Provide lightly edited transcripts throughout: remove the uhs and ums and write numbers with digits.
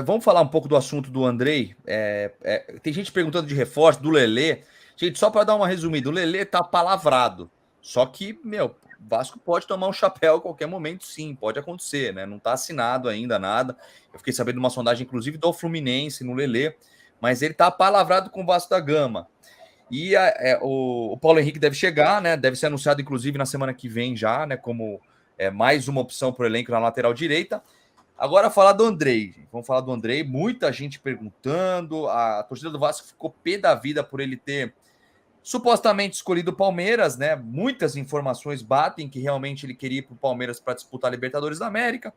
Vamos falar um pouco do assunto do Andrei. Tem gente perguntando de reforço, do Lelê. Gente, só para dar uma resumida, o Lelê tá palavrado. Só que, o Vasco pode tomar um chapéu a qualquer momento, sim, pode acontecer, né? Não tá assinado ainda nada. Eu fiquei sabendo de uma sondagem, inclusive, do Fluminense no Lelê, mas ele tá palavrado com o Vasco da Gama. E o Paulo Henrique deve chegar, né? Deve ser anunciado, inclusive, na semana que vem já, né? Como mais uma opção para o elenco na lateral direita. Agora, falar do Andrei. Gente. Vamos falar do Andrei. Muita gente perguntando. A torcida do Vasco ficou pé da vida por ele ter supostamente escolhido o Palmeiras, né? Muitas informações batem que realmente ele queria ir para o Palmeiras para disputar a Libertadores da América.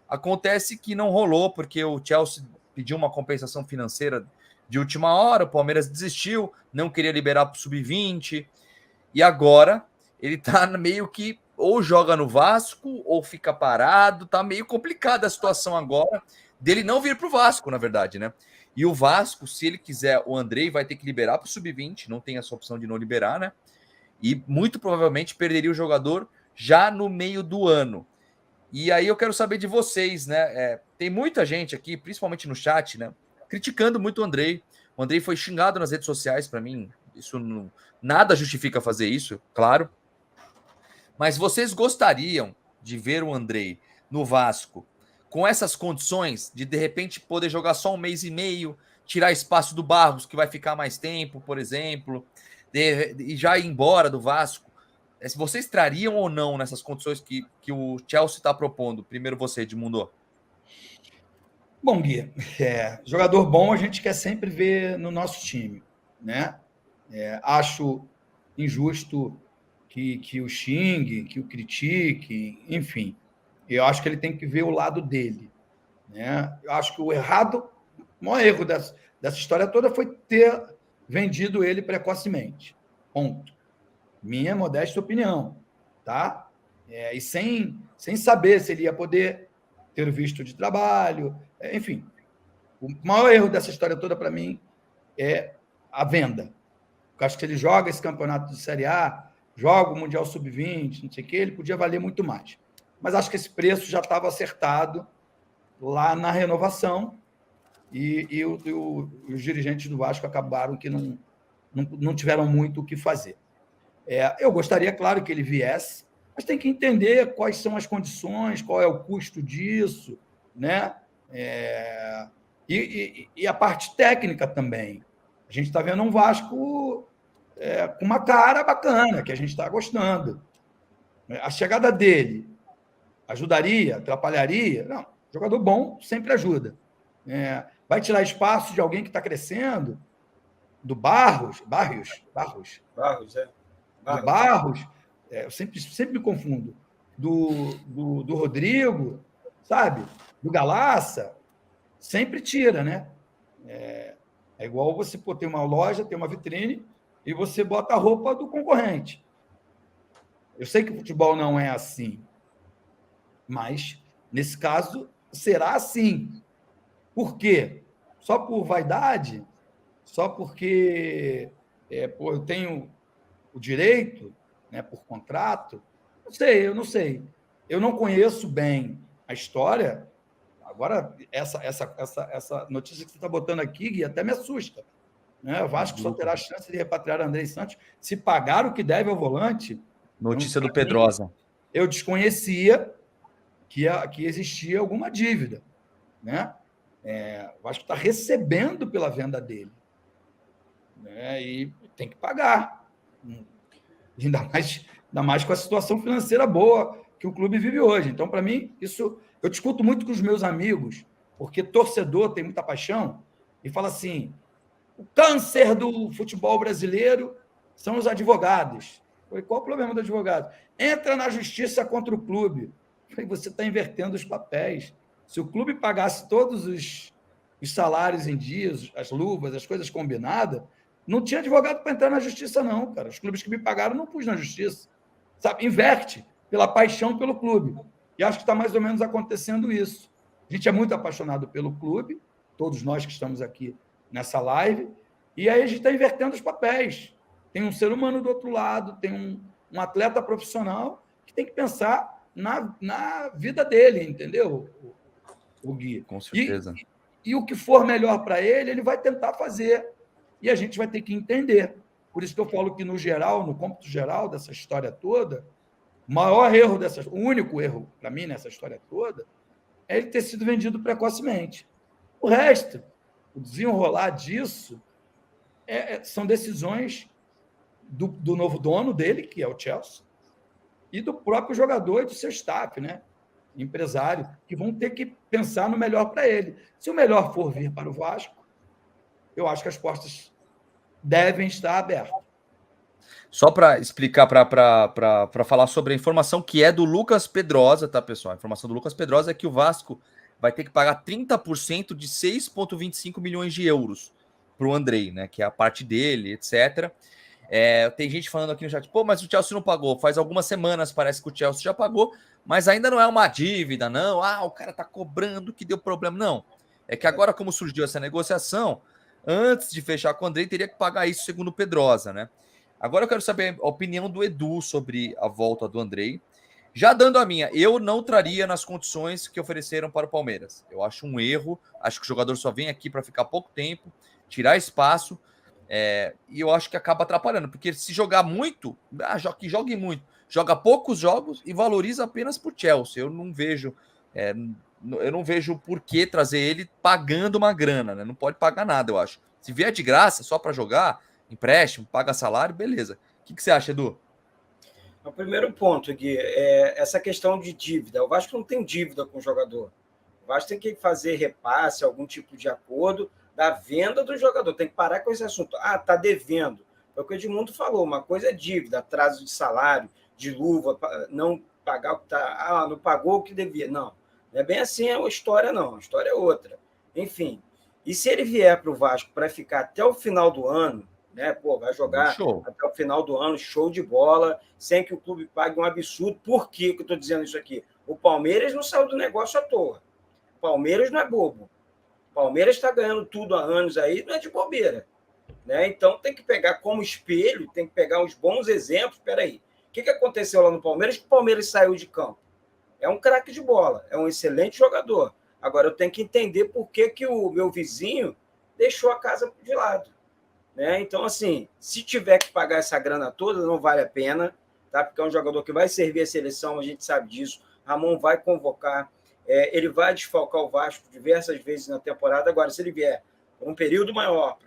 Acontece que não rolou, porque o Chelsea pediu uma compensação financeira de última hora, o Palmeiras desistiu, não queria liberar para o Sub-20, e agora ele tá meio que ou joga no Vasco ou fica parado, tá meio complicada a situação agora dele não vir para o Vasco, na verdade, né? E o Vasco, se ele quiser o Andrei, vai ter que liberar para o Sub-20, não tem essa opção de não liberar, né? E muito provavelmente perderia o jogador já no meio do ano. E aí eu quero saber de vocês, né? Tem muita gente aqui, principalmente no chat, né? Criticando muito o Andrei. O Andrei foi xingado nas redes sociais, para mim. Isso não, nada justifica fazer isso, claro. Mas vocês gostariam de ver o Andrei no Vasco com essas condições de repente poder jogar só um mês e meio, tirar espaço do Barros, que vai ficar mais tempo, por exemplo, e já ir embora do Vasco? Se vocês trariam ou não nessas condições que o Chelsea está propondo? Primeiro você, Edmundo. Bom, Gui, jogador bom a gente quer sempre ver no nosso time, né? Acho injusto que o xingue, que o critique, enfim. Eu acho que ele tem que ver o lado dele, né? Eu acho que o maior erro dessa história toda foi ter vendido ele precocemente. Ponto. Minha modesta opinião, tá? E sem saber se ele ia poder ter visto de trabalho, enfim. O maior erro dessa história toda, para mim, é a venda. Eu acho que se ele joga esse campeonato de Série A, joga o Mundial Sub-20, não sei o quê, ele podia valer muito mais. Mas acho que esse preço já estava acertado lá na renovação e os dirigentes do Vasco acabaram que não tiveram muito o que fazer. Eu gostaria, claro, que ele viesse, mas tem que entender quais são as condições, qual é o custo disso, né? E a parte técnica também. A gente está vendo um Vasco com uma cara bacana, que a gente está gostando. A chegada dele ajudaria, atrapalharia? Não. Jogador bom sempre ajuda. Vai tirar espaço de alguém que está crescendo? Do Barros? Barros, do Barros, eu sempre me confundo, do Rodrigo, sabe? Do Galaça, sempre tira, né? É igual você ter uma loja, ter uma vitrine e você bota a roupa do concorrente. Eu sei que o futebol não é assim, mas nesse caso será assim. Por quê? Só por vaidade? Só porque eu tenho o direito, né, por contrato? Eu não sei. Eu não conheço bem a história. Agora, essa notícia que você está botando aqui, Gui, até me assusta. Né? O Vasco só terá a chance de repatriar Andrei Santos se pagar o que deve ao volante. Notícia do Pedrosa. Eu desconhecia que existia alguma dívida. Né? O Vasco está recebendo pela venda dele. Né? E tem que pagar. Ainda mais com a situação financeira boa que o clube vive hoje. Então, para mim, isso eu discuto muito com os meus amigos, porque torcedor tem muita paixão e fala assim: o câncer do futebol brasileiro são os advogados. Qual o problema do advogado? Entra na justiça contra o clube. Você está invertendo os papéis. Se o clube pagasse todos os salários em dias, as luvas, as coisas combinadas, não tinha advogado para entrar na justiça, não, cara. Os clubes que me pagaram não pus na justiça. Sabe? Inverte pela paixão pelo clube. E acho que está mais ou menos acontecendo isso. A gente é muito apaixonado pelo clube, todos nós que estamos aqui nessa live, e aí a gente está invertendo os papéis. Tem um ser humano do outro lado, tem um atleta profissional que tem que pensar na vida dele, entendeu? o Gui. Com certeza. E o que for melhor para ele, ele vai tentar fazer. E a gente vai ter que entender. Por isso que eu falo que, no geral, no cômputo geral dessa história toda, o único erro para mim nessa história toda é ele ter sido vendido precocemente. O resto, o desenrolar disso, são decisões do novo dono dele, que é o Chelsea, e do próprio jogador e do seu staff, né? Empresário, que vão ter que pensar no melhor para ele. Se o melhor for vir para o Vasco, eu acho que as portas devem estar abertas. Só para explicar, para falar sobre a informação que é do Lucas Pedrosa, tá, pessoal? A informação do Lucas Pedrosa é que o Vasco vai ter que pagar 30% de 6,25 milhões de euros para o Andrei, né? Que é a parte dele, etc. Tem gente falando aqui no chat, pô, mas o Chelsea não pagou. Faz algumas semanas, parece que o Chelsea já pagou, mas ainda não é uma dívida, não. Ah, o cara tá cobrando que deu problema. Não. É que agora, como surgiu essa negociação, antes de fechar com o Andrei, teria que pagar isso, segundo o Pedrosa, né? Agora eu quero saber a opinião do Edu sobre a volta do Andrei. Já dando a minha, eu não traria nas condições que ofereceram para o Palmeiras. Eu acho um erro, acho que o jogador só vem aqui para ficar pouco tempo, tirar espaço, e eu acho que acaba atrapalhando, porque se jogar muito, que jogue muito, joga poucos jogos e valoriza apenas por Chelsea. Eu não vejo por que trazer ele pagando uma grana, né? Não pode pagar nada, eu acho. Se vier de graça, só para jogar, empréstimo, paga salário, beleza. O que você acha, Edu? O primeiro ponto, Gui, é essa questão de dívida. O Vasco não tem dívida com o jogador. O Vasco tem que fazer repasse, algum tipo de acordo da venda do jogador. Tem que parar com esse assunto. Ah, tá devendo. É o que o Edmundo falou. Uma coisa é dívida, atraso de salário, de luva, não pagar o que tá. Ah, não pagou o que devia. Não é bem assim a história, não. A história é outra. Enfim. E se ele vier para o Vasco para ficar até o final do ano, né? Pô, vai jogar até o final do ano, show de bola, sem que o clube pague um absurdo. Por que eu estou dizendo isso aqui? O Palmeiras não saiu do negócio à toa. O Palmeiras não é bobo. O Palmeiras está ganhando tudo há anos aí, não é de bobeira. Né? Então tem que pegar como espelho, tem que pegar uns bons exemplos. Espera aí, o que aconteceu lá no Palmeiras? Que o Palmeiras saiu de campo. É um craque de bola, é um excelente jogador. Agora eu tenho que entender por que o meu vizinho deixou a casa de lado. Né? Então, assim, se tiver que pagar essa grana toda, não vale a pena, tá? Porque é um jogador que vai servir a seleção, a gente sabe disso. Ramon vai convocar, ele vai desfalcar o Vasco diversas vezes na temporada. Agora, se ele vier por um período maior,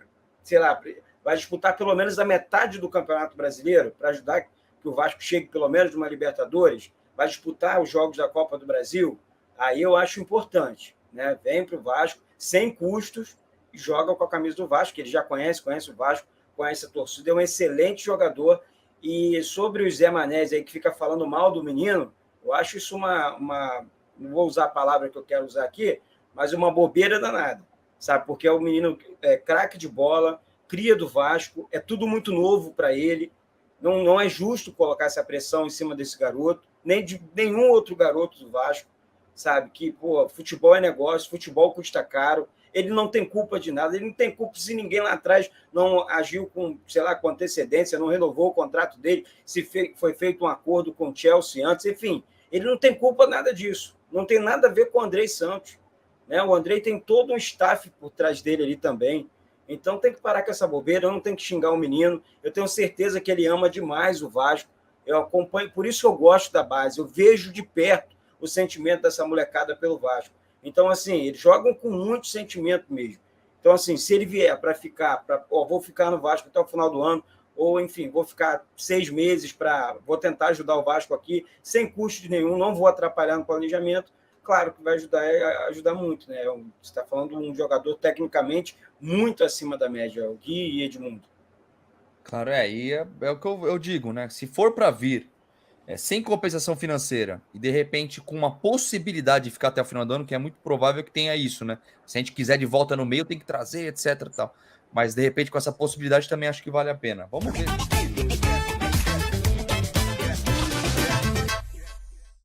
sei lá, vai disputar pelo menos a metade do Campeonato Brasileiro, para ajudar que o Vasco chegue pelo menos numa Libertadores, vai disputar os jogos da Copa do Brasil, aí eu acho importante. Né? Vem para o Vasco sem custos, joga com a camisa do Vasco, que ele já conhece o Vasco, conhece a torcida, é um excelente jogador. E sobre o Zé Manés aí, que fica falando mal do menino, eu acho isso uma não vou usar a palavra que eu quero usar aqui, mas uma bobeira danada, sabe? Porque o menino é craque de bola, cria do Vasco, é tudo muito novo para ele, não é justo colocar essa pressão em cima desse garoto, nem de nenhum outro garoto do Vasco, sabe? Que, pô, futebol é negócio, futebol custa caro, ele não tem culpa de nada, ele não tem culpa se ninguém lá atrás não agiu com, sei lá, com antecedência, não renovou o contrato dele, se foi feito um acordo com o Chelsea antes, enfim, ele não tem culpa nada disso, não tem nada a ver com o Andrei Santos, né? O Andrei tem todo um staff por trás dele ali também, então tem que parar com essa bobeira, eu não tenho que xingar o menino, eu tenho certeza que ele ama demais o Vasco, eu acompanho, por isso eu gosto da base, eu vejo de perto o sentimento dessa molecada pelo Vasco. Então, assim, eles jogam com muito sentimento mesmo. Então, assim, se ele vier para ficar, vou ficar no Vasco até o final do ano, ou, enfim, vou ficar 6 meses vou tentar ajudar o Vasco aqui, sem custo nenhum, não vou atrapalhar no planejamento, claro que vai ajudar muito, né? Você está falando de um jogador tecnicamente muito acima da média, o Gui e Edmundo. Claro, e é o que eu digo, né? Se for para vir sem compensação financeira e de repente com uma possibilidade de ficar até o final do ano, que é muito provável que tenha isso, né? Se a gente quiser de volta no meio, tem que trazer, etc. Tal. Mas de repente com essa possibilidade também acho que vale a pena. Vamos ver.